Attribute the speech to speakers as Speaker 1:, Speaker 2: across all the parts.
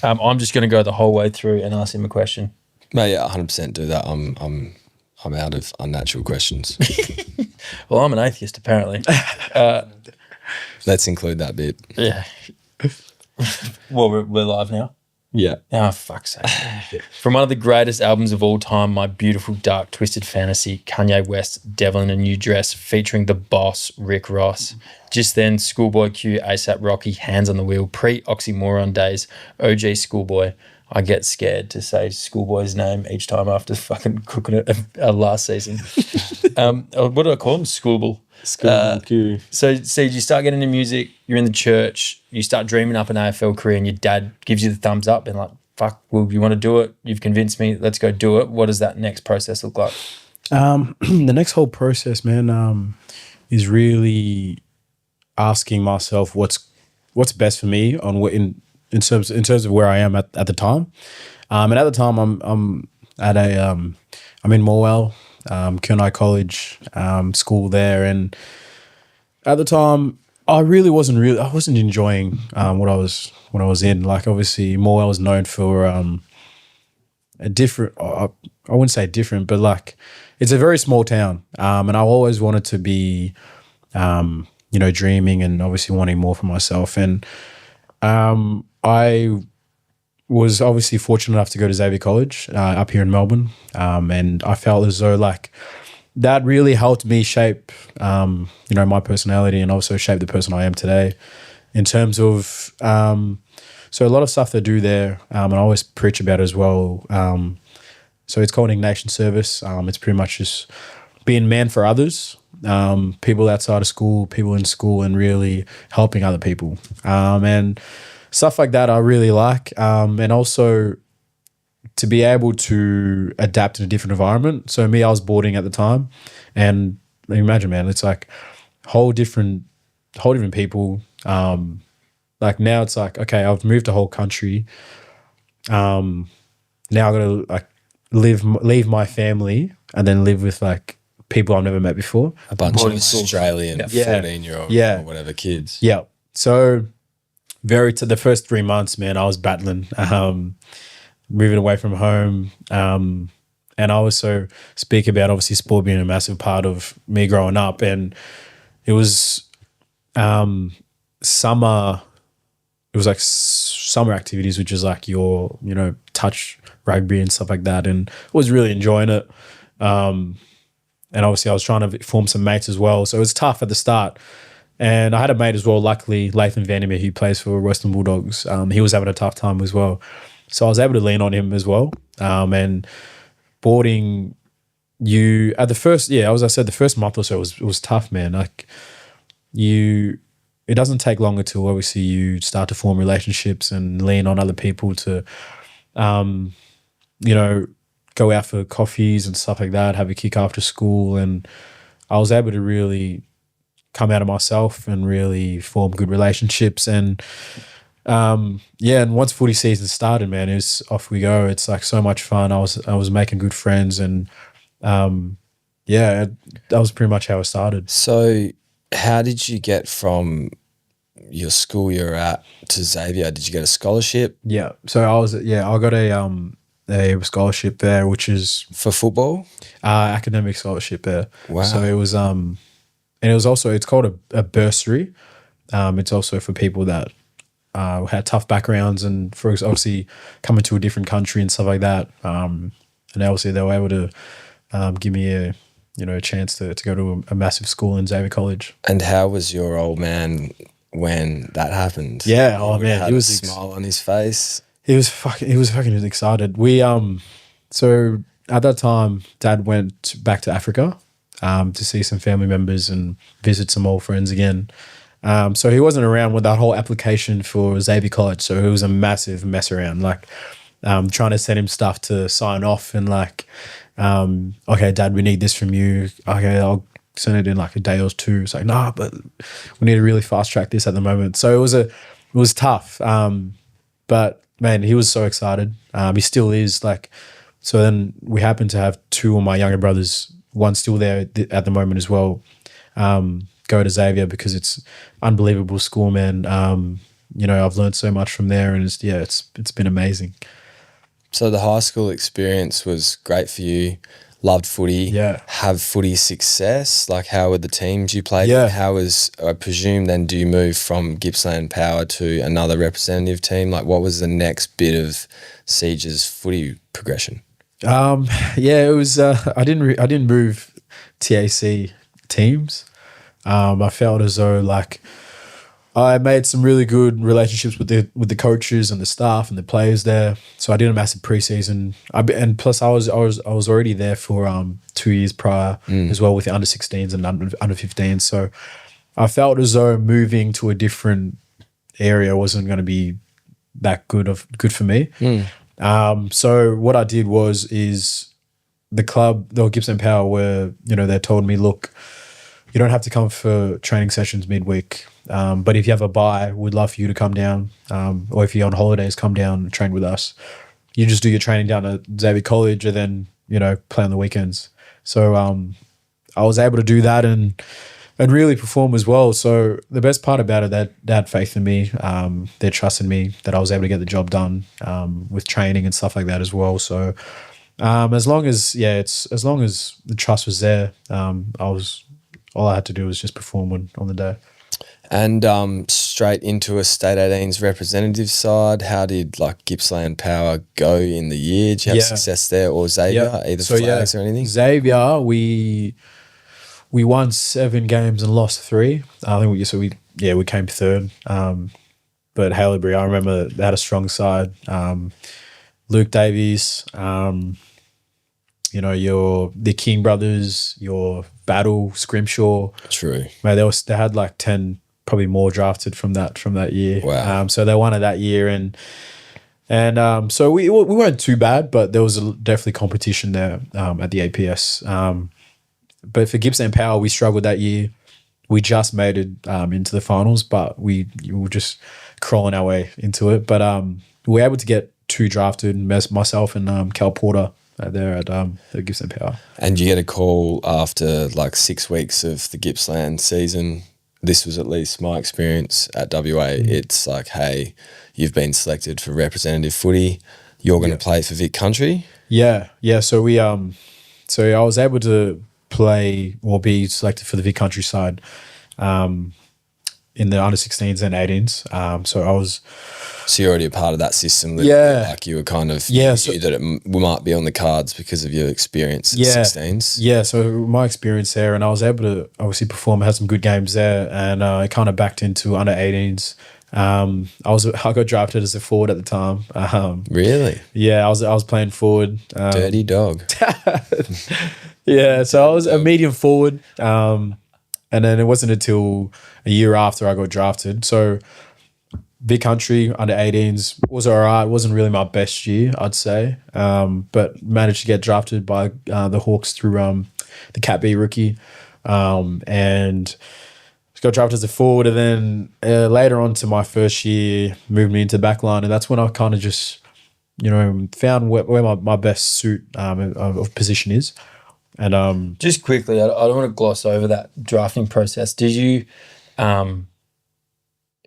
Speaker 1: I'm just going to go the whole way through and ask him a question.
Speaker 2: Mate, yeah, 100% do that. I'm out of unnatural questions.
Speaker 1: Well, I'm an atheist, apparently.
Speaker 2: Let's include that bit.
Speaker 1: Yeah. Well, we're live now.
Speaker 2: Yeah.
Speaker 1: Oh, fuck's sake. From one of the greatest albums of all time, My Beautiful Dark Twisted Fantasy, Kanye West, Devil in a New Dress, featuring the boss, Rick Ross. Just then, Schoolboy Q, ASAP Rocky, Hands on the Wheel, pre-Oxymoron days, OG Schoolboy. I get scared to say Schoolboy's name each time after fucking cooking it last season. What do I call him? Schoolboy.
Speaker 2: Q.
Speaker 1: So you start getting into music, you're in the church, you start dreaming up an AFL career, and your dad gives you the thumbs up and like, fuck, well, you want to do it? You've convinced me, let's go do it. What does that next process look like?
Speaker 3: The next whole process, man, is really asking myself what's best for me on what in terms of where I am at the time. And at the time I'm in Morwell, Kurnai College, school there, and at the time I wasn't enjoying what I was in. Like, obviously Morwell was known for a different, I wouldn't say different, but like it's a very small town, and I always wanted to be dreaming and obviously wanting more for myself. And I was obviously fortunate enough to go to Xavier College up here in Melbourne, and I felt as though like that really helped me shape my personality and also shape the person I am today in terms of so a lot of stuff they do there, and I always preach about it as well. So it's called Ignatian Service. It's pretty much just being man for others, people outside of school, people in school, and really helping other people. And stuff like that I really like. And also to be able to adapt in a different environment. So me, I was boarding at the time, and imagine, man, it's like whole different people. Like now it's like, okay, I've moved a whole country. Now I've got to like leave my family and then live with like people I've never met before.
Speaker 2: A bunch of Australian 14-year-old or whatever kids.
Speaker 3: Yeah. So the first 3 months, man, I was battling, moving away from home. And I also speak about obviously sport being a massive part of me growing up. And it was summer activities, which is like your, touch rugby and stuff like that. And I was really enjoying it. And obviously I was trying to form some mates as well. So it was tough at the start. And I had a mate as well, luckily, Lathan Vandermeer, who plays for Western Bulldogs. He was having a tough time as well. So I was able to lean on him as well. And boarding you at the first, as I said, the first month or so was tough, man. Like it doesn't take long until obviously you start to form relationships and lean on other people to, go out for coffees and stuff like that, have a kick after school. And I was able to really come out of myself and really form good relationships. And and once footy season started, man, it was off we go. It's like so much fun. I was making good friends, and that was pretty much how it started.
Speaker 2: So how did you get from your school you're at to Xavier? Did you get a scholarship?
Speaker 3: Yeah. So I got a scholarship there, which is
Speaker 2: for football,
Speaker 3: academic scholarship there.
Speaker 2: Wow.
Speaker 3: So it was and it was also, it's called a bursary. It's also for people that had tough backgrounds and for obviously coming to a different country and stuff like that. And obviously they were able to give me a chance to go to a massive school in Xavier College.
Speaker 2: And how was your old man when that happened?
Speaker 3: Yeah, oh man,
Speaker 2: he was a smile on his face.
Speaker 3: He was fucking excited. We so at that time, Dad went back to Africa to see some family members and visit some old friends again. So he wasn't around with that whole application for Xavier College. So it was a massive mess around, like trying to send him stuff to sign off and like, okay, Dad, we need this from you. Okay, I'll send it in like a day or two. It's like, nah, but we need to really fast track this at the moment. So it was tough. But man, he was so excited. He still is. Like, so then we happen to have two of my younger brothers, one still there at the moment as well, go to Xavier because it's unbelievable school, man. I've learned so much from there, and it's been amazing.
Speaker 2: So the high school experience was great for you. Loved footy.
Speaker 3: Yeah.
Speaker 2: Have footy success. Like, how were the teams you played
Speaker 3: Yeah.
Speaker 2: in? How was, I presume then, do you move from Gippsland Power to another representative team? Like, what was the next bit of Siege's footy progression?
Speaker 3: It was. I didn't move TAC teams. I felt as though like I made some really good relationships with the coaches and the staff and the players there. So I did a massive preseason. And plus I was already there for 2 years prior as well with the under-16s and under-15s. So I felt as though moving to a different area wasn't going to be that good for me. So what I did is the club, the Gippsland Power, were, they told me, look, you don't have to come for training sessions midweek, but if you have a bye, we'd love for you to come down, or if you're on holidays, come down and train with us. You just do your training down at Xavier College and then, play on the weekends. So I was able to do that and really perform as well. So the best part about it, they had faith in me. They trusted me that I was able to get the job done with training and stuff like that as well. So as long as the trust was there, all I had to do was just perform on the day.
Speaker 2: And straight into a State 18's representative side, how did Gippsland Power go in the year? Did you have success there, or Xavier, either flags or anything?
Speaker 3: Xavier, we won 7 games and lost 3. I think we came third. But Haileybury, I remember they had a strong side. Luke Davies, the King brothers, your Battle, Scrimshaw.
Speaker 2: True.
Speaker 3: Mate, they had 10, probably more drafted from that year.
Speaker 2: Wow.
Speaker 3: So they won it that year, and so we weren't too bad, but there was definitely competition there at the APS. But for Gippsland Power, we struggled that year. We just made it into the finals, but we were just crawling our way into it. But we were able to get 2 drafted, myself and Cal Porter there at Gippsland Power.
Speaker 2: And you get a call after 6 weeks of the Gippsland season. This was at least my experience at WA. It's like, hey, you've been selected for representative footy. You're going to play for Vic Country.
Speaker 3: Yeah. So I was able to play or be selected for the Vic Country side in the under-16s and 18s.
Speaker 2: So you're already a part of that system. You were kind of knew that it might be on the cards because of your experience at 16s. Yeah, so my experience there, and I was able to obviously perform, had some good games there, and I kind of backed into under-18s. I got drafted as a forward at the time. Really?
Speaker 3: Yeah, I was playing forward.
Speaker 2: Dirty dog.
Speaker 3: Yeah, so I was a medium forward, and then it wasn't until a year after I got drafted. So Big Country under 18s was all right. It wasn't really my best year, I'd say, but managed to get drafted by the Hawks through the Cat B rookie, and got drafted as a forward. And then later on to my first year, moved me into the back line, and that's when I kind of just found where my best suit of position is. And
Speaker 1: just quickly, I don't want to gloss over that drafting process. Did you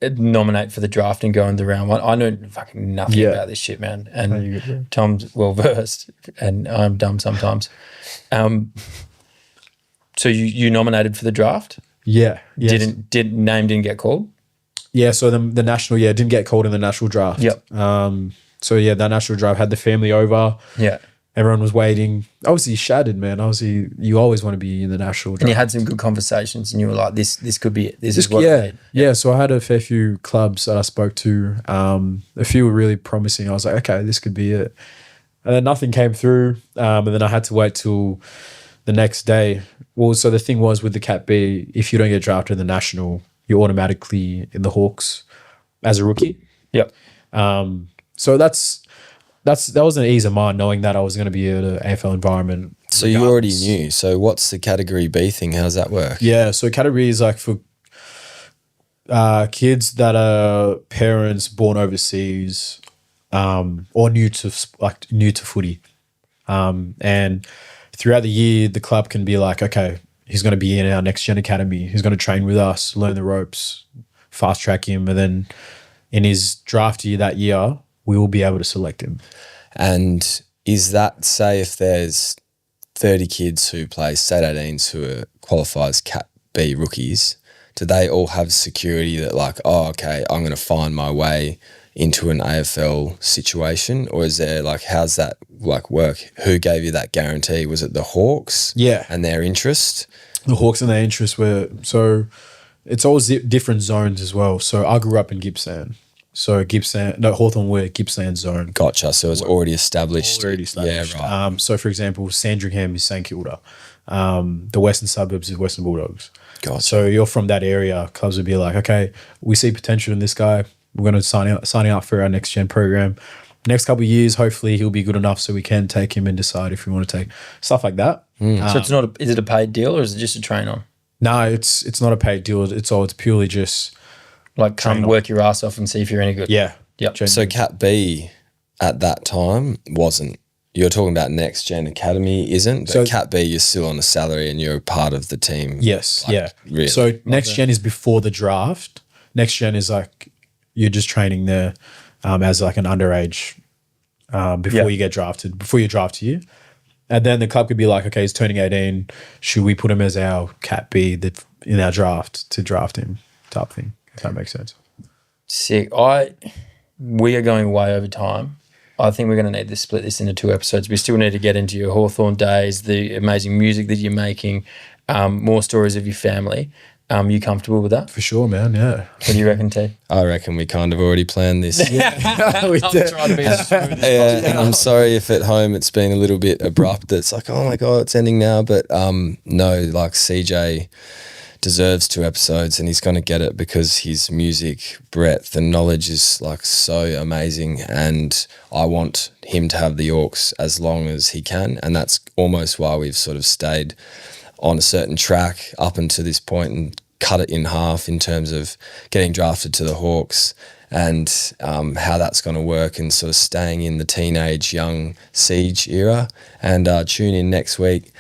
Speaker 1: nominate for the draft and go into round 1? I know fucking nothing about this shit, man. And Tom's well versed, and I'm dumb sometimes. So you nominated for the draft?
Speaker 3: Yeah. Yes.
Speaker 1: Didn't get called?
Speaker 3: Yeah. So the national, didn't get called in the national draft.
Speaker 1: Yep.
Speaker 3: So that national draft had the family over.
Speaker 1: Yeah.
Speaker 3: Everyone was waiting. Obviously, shattered, man. Obviously, you always want to be in the national draft.
Speaker 1: And you had some good conversations, and you were like, "This could be it. This is what."
Speaker 3: Yeah. So I had a fair few clubs that I spoke to. A few were really promising. I was like, okay, this could be it. And then nothing came through. And then I had to wait till the next day. Well, so the thing was with the Cat B, if you don't get drafted in the national, you're automatically in the Hawks as a rookie.
Speaker 1: Yep.
Speaker 3: So that was an ease of mind, knowing that I was going to be in an AFL environment.
Speaker 2: So you already knew. So what's the Category B thing? How does that work?
Speaker 3: Yeah, so Category is for kids that are parents born overseas or new to footy. And throughout the year, the club can be like, okay, he's going to be in our next gen academy. He's going to train with us, learn the ropes, fast track him, and then in his draft year that year, we will be able to select him.
Speaker 2: And is that, say, if there's 30 kids who play state 18s who are qualified as Cat B rookies, do they all have security that like, oh, okay, I'm going to find my way into an AFL situation? Or is there like, how's that like work? Who gave you that guarantee? Was it the Hawks?
Speaker 3: Yeah.
Speaker 2: And their interest?
Speaker 3: The Hawks and their interest were, so it's always different zones as well. So I grew up in Gippsland. So Hawthorn were Gippsland zone.
Speaker 2: Gotcha. So it's already established.
Speaker 3: Yeah, right. So for example, Sandringham is St Kilda. The western suburbs is Western Bulldogs.
Speaker 2: Gotcha.
Speaker 3: So you're from that area. Clubs would be like, okay, we see potential in this guy. We're going to signing up for our next gen program. Next couple of years, hopefully he'll be good enough so we can take him and decide if we want to take stuff like that.
Speaker 1: So it's not. Is it a paid deal or is it just a train on?
Speaker 3: No, it's not a paid deal. It's purely just
Speaker 1: like come work your ass off and see if you're any good.
Speaker 3: Yeah.
Speaker 1: Yep.
Speaker 2: So Cat B at that time wasn't. You're talking about Next Gen Academy, isn't? But so Cat B, you're still on a salary and you're a part of the team.
Speaker 3: Yes.
Speaker 2: Like,
Speaker 3: yeah.
Speaker 2: Really.
Speaker 3: So Next Gen is before the draft. Next Gen is like you're just training there as like an underage before you get drafted, before you draft you. And then the club could be like, okay, he's turning 18. Should we put him as our Cat B in our draft to draft him type thing, if that makes sense.
Speaker 1: Sick. We are going way over time. I think we're going to need to split this into 2 episodes. We still need to get into your Hawthorn days, the amazing music that you're making, more stories of your family. You comfortable with that?
Speaker 3: For sure, man, yeah.
Speaker 1: What do you reckon, T?
Speaker 2: I reckon we kind of already planned this.
Speaker 1: I'm trying to be as smooth as
Speaker 2: possible. And I'm sorry if at home it's been a little bit abrupt. It's like, oh my God, it's ending now. But no, like CJ deserves 2 episodes and he's going to get it because his music breadth and knowledge is like so amazing, and I want him to have the Yorks as long as he can, and that's almost why we've sort of stayed on a certain track up until this point and cut it in half in terms of getting drafted to the Hawks and how that's going to work and sort of staying in the teenage young Siege era. And tune in next week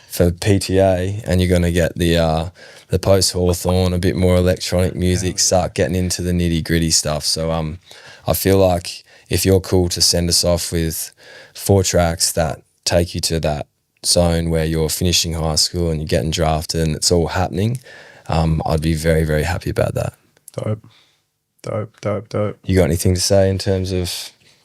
Speaker 2: for PTA and you're going to get the post-Hawthorn, a bit more electronic music, start getting into the nitty-gritty stuff. So I feel like if you're cool to send us off with 4 tracks that take you to that zone where you're finishing high school and you're getting drafted and it's all happening, I'd be very, very happy about that.
Speaker 3: Dope.
Speaker 2: You got anything to say in terms of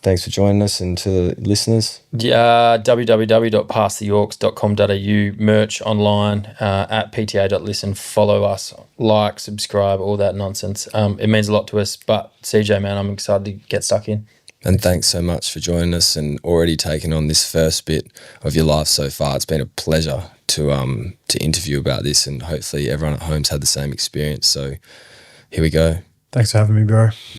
Speaker 2: thanks for joining us and to the listeners?
Speaker 1: Yeah, www.passtheyorks.com.au, merch online, at pta.listen, follow us, like, subscribe, all that nonsense. It means a lot to us, but CJ, man, I'm excited to get stuck in.
Speaker 2: And thanks so much for joining us and already taking on this first bit of your life so far. It's been a pleasure to interview about this, and hopefully everyone at home's had the same experience. So here we go.
Speaker 3: Thanks for having me, bro.